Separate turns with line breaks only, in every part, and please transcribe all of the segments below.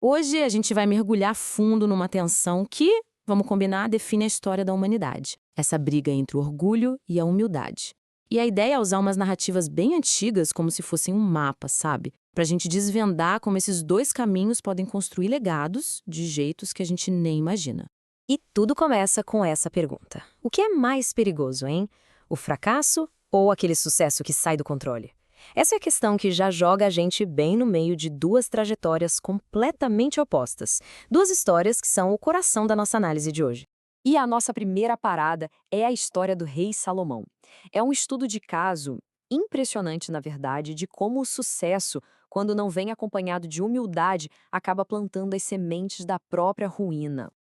Hoje a gente vai mergulhar fundo numa tensão que, vamos combinar, define a história da humanidade. Essa briga entre o orgulho e a humildade. E a ideia é usar umas narrativas bem antigas como se fossem um mapa, sabe? Pra gente desvendar como esses dois caminhos podem construir legados de jeitos que a gente nem imagina.
E tudo começa com essa pergunta. O que é mais perigoso, hein? O fracasso ou aquele sucesso que sai do controle? Essa é a questão que já joga a gente bem no meio de duas trajetórias completamente opostas. Duas histórias que são o coração da nossa análise de hoje. E a nossa primeira parada é a história do rei Salomão. É um estudo de caso impressionante, na verdade, de como o sucesso, quando não vem acompanhado de humildade, acaba plantando as sementes da própria ruína.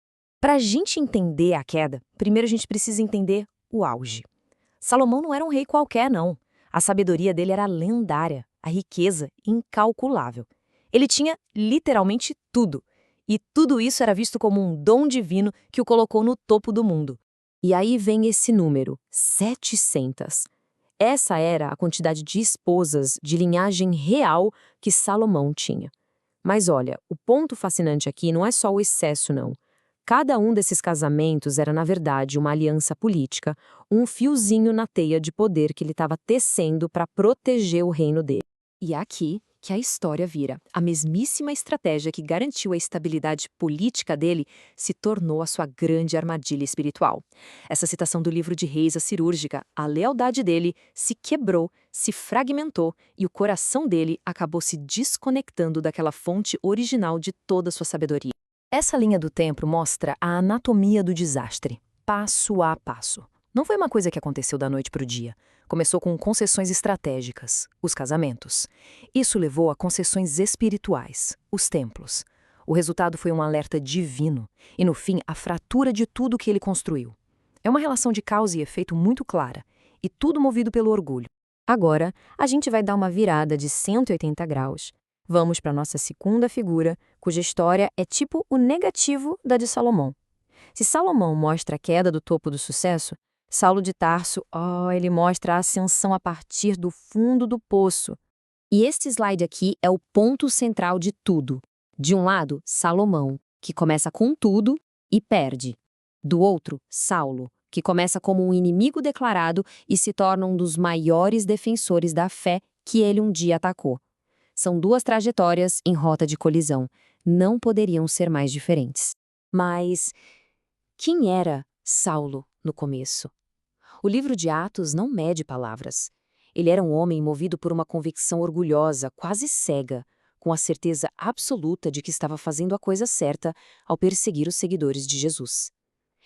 Para a gente entender a queda, primeiro a gente precisa entender o auge. Salomão não era um rei qualquer, não. A sabedoria dele era lendária, a riqueza incalculável. Ele tinha literalmente tudo. E tudo isso era visto como um dom divino que o colocou no topo do mundo. E aí vem esse número, 700. Essa era a quantidade de esposas de linhagem real que Salomão tinha. Mas olha, o ponto fascinante aqui não é só o excesso, não. Cada um desses casamentos era, na verdade, uma aliança política, um fiozinho na teia de poder que ele estava tecendo para proteger o reino dele. E é aqui que a história vira. A mesmíssima estratégia que garantiu a estabilidade política dele se tornou a sua grande armadilha espiritual. Essa citação do livro de Reis é cirúrgica. A lealdade dele se quebrou, se fragmentou e o coração dele acabou se desconectando daquela fonte original de toda a sua sabedoria. Essa linha do tempo mostra a anatomia do desastre, passo a passo. Não foi uma coisa que aconteceu da noite para o dia. Começou com concessões estratégicas, os casamentos. Isso levou a concessões espirituais, os templos. O resultado foi um alerta divino e, no fim, a fratura de tudo que ele construiu. É uma relação de causa e efeito muito clara, e tudo movido pelo orgulho. Agora, a gente vai dar uma virada de 180 graus. Vamos para a nossa segunda figura, cuja história é tipo o negativo da de Salomão. Se Salomão mostra a queda do topo do sucesso, Saulo de Tarso, ele mostra a ascensão a partir do fundo do poço. E este slide aqui é o ponto central de tudo. De um lado, Salomão, que começa com tudo e perde. Do outro, Saulo, que começa como um inimigo declarado e se torna um dos maiores defensores da fé que ele um dia atacou. São duas trajetórias em rota de colisão. Não poderiam ser mais diferentes. Mas quem era Saulo no começo? O livro de Atos não mede palavras. Ele era um homem movido por uma convicção orgulhosa, quase cega, com a certeza absoluta de que estava fazendo a coisa certa ao perseguir os seguidores de Jesus.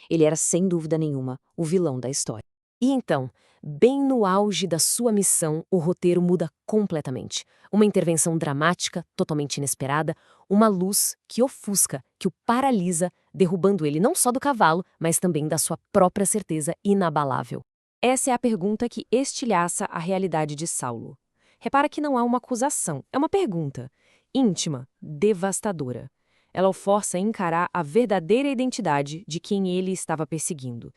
Ele era, sem dúvida nenhuma, o vilão da história. E então, bem no auge da sua missão, o roteiro muda completamente. Uma intervenção dramática, totalmente inesperada, uma luz que ofusca, que o paralisa, derrubando ele não só do cavalo, mas também da sua própria certeza inabalável. Essa é a pergunta que estilhaça a realidade de Saulo. Repara que não há uma acusação, é uma pergunta. Íntima, devastadora. Ela o força a encarar a verdadeira identidade de quem ele estava perseguindo.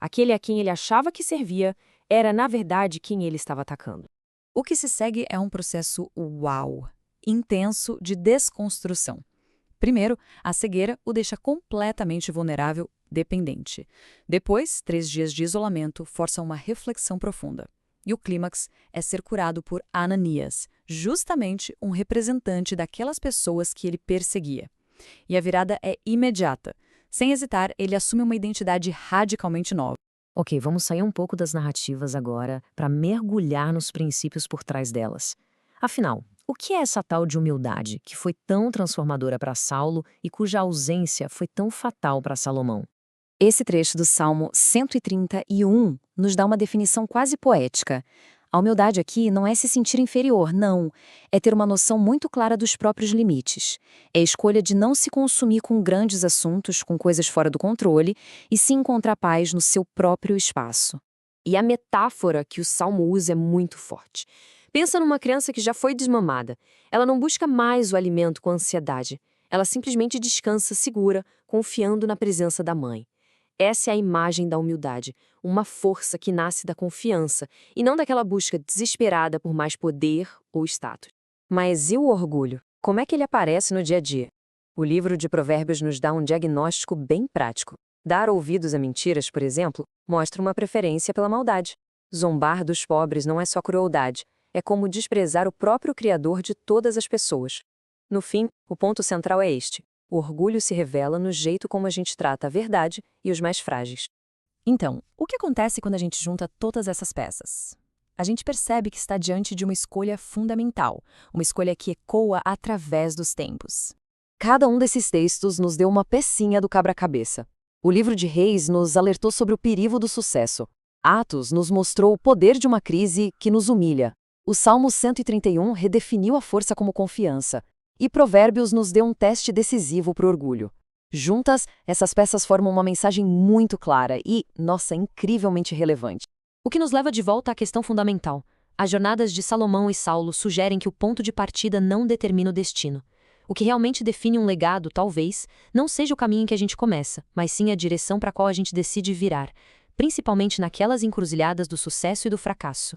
Aquele a quem ele achava que servia era, na verdade, quem ele estava atacando.
O que se segue é um processo intenso de desconstrução. Primeiro, a cegueira o deixa completamente vulnerável, dependente. Depois, 3 dias de isolamento forçam uma reflexão profunda. E o clímax é ser curado por Ananias, justamente um representante daquelas pessoas que ele perseguia. E a virada é imediata. Sem hesitar, ele assume uma identidade radicalmente nova.
Ok, vamos sair um pouco das narrativas agora para mergulhar nos princípios por trás delas. Afinal, o que é essa tal de humildade que foi tão transformadora para Saulo e cuja ausência foi tão fatal para Salomão? Esse trecho do Salmo 131 nos dá uma definição quase poética. A humildade aqui não é se sentir inferior, não. É ter uma noção muito clara dos próprios limites. É a escolha de não se consumir com grandes assuntos, com coisas fora do controle, e se encontrar paz no seu próprio espaço. E a metáfora que o Salmo usa é muito forte. Pensa numa criança que já foi desmamada. Ela não busca mais o alimento com ansiedade. Ela simplesmente descansa segura, confiando na presença da mãe. Essa é a imagem da humildade, uma força que nasce da confiança e não daquela busca desesperada por mais poder ou status. Mas e o orgulho? Como é que ele aparece no dia a dia? O livro de Provérbios nos dá um diagnóstico bem prático. Dar ouvidos a mentiras, por exemplo, mostra uma preferência pela maldade. Zombar dos pobres não é só crueldade, é como desprezar o próprio Criador de todas as pessoas. No fim, o ponto central é este: o orgulho se revela no jeito como a gente trata a verdade e os mais frágeis.
Então, o que acontece quando a gente junta todas essas peças? A gente percebe que está diante de uma escolha fundamental, uma escolha que ecoa através dos tempos.
Cada um desses textos nos deu uma pecinha do quebra-cabeça. O livro de Reis nos alertou sobre o perigo do sucesso. Atos nos mostrou o poder de uma crise que nos humilha. O Salmo 131 redefiniu a força como confiança. E Provérbios nos deu um teste decisivo para o orgulho. Juntas, essas peças formam uma mensagem muito clara e, nossa, incrivelmente relevante.
O que nos leva de volta à questão fundamental. As jornadas de Salomão e Saulo sugerem que o ponto de partida não determina o destino. O que realmente define um legado, talvez, não seja o caminho em que a gente começa, mas sim a direção para a qual a gente decide virar, principalmente naquelas encruzilhadas do sucesso e do fracasso.